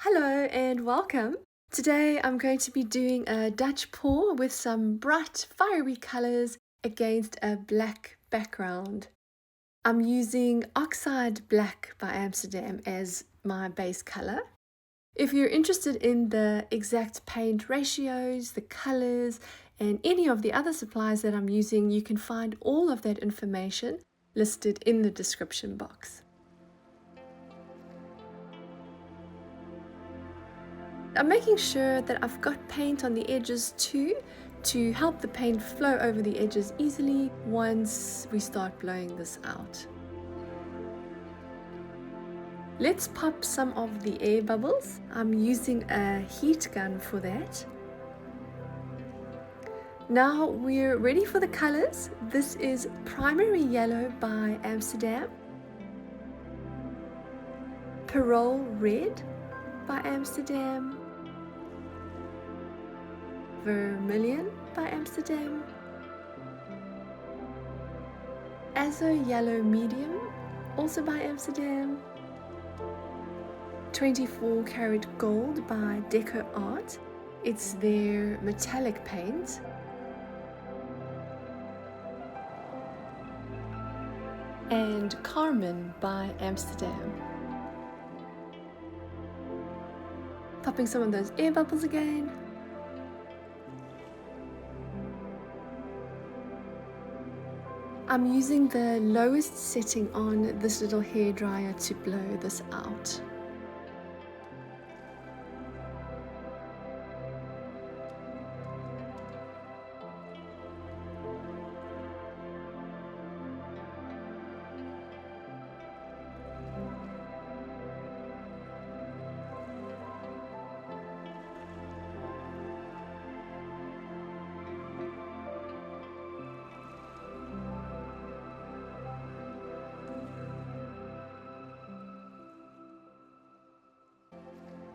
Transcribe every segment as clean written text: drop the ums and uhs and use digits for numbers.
Hello and welcome. Today I'm going to be doing a Dutch pour with some bright fiery colors against a black background. I'm using Oxide Black by Amsterdam as my base color. If you're interested in the exact paint ratios, the colors, and any of the other supplies that I'm using, you can find all of that information listed in the description box. I'm making sure that I've got paint on the edges too, to help the paint flow over the edges easily once we start blowing this out. Let's pop some of the air bubbles. I'm using a heat gun for that. Now we're ready for the colors. This is Primary Yellow by Amsterdam, Parole Red by Amsterdam, Vermilion by Amsterdam, Azo Yellow Medium, also by Amsterdam, 24 Karat Gold by Deco Art. It's their metallic paint. And Carmen by Amsterdam. Popping some of those air bubbles again. I'm using the lowest setting on this little hairdryer to blow this out.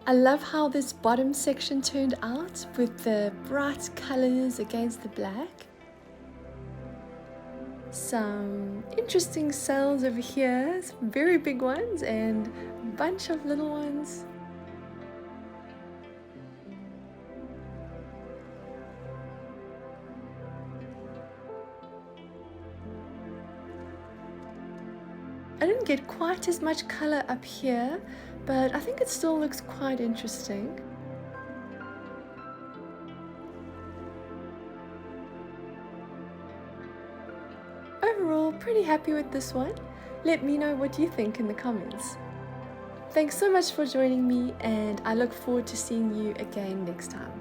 I love how this bottom section turned out with the bright colors against the black. Some interesting cells over here, some very big ones and a bunch of little ones. I didn't get quite as much color up here, but I think it still looks quite interesting. Overall, pretty happy with this one. Let me know what you think in the comments. Thanks so much for joining me, and I look forward to seeing you again next time.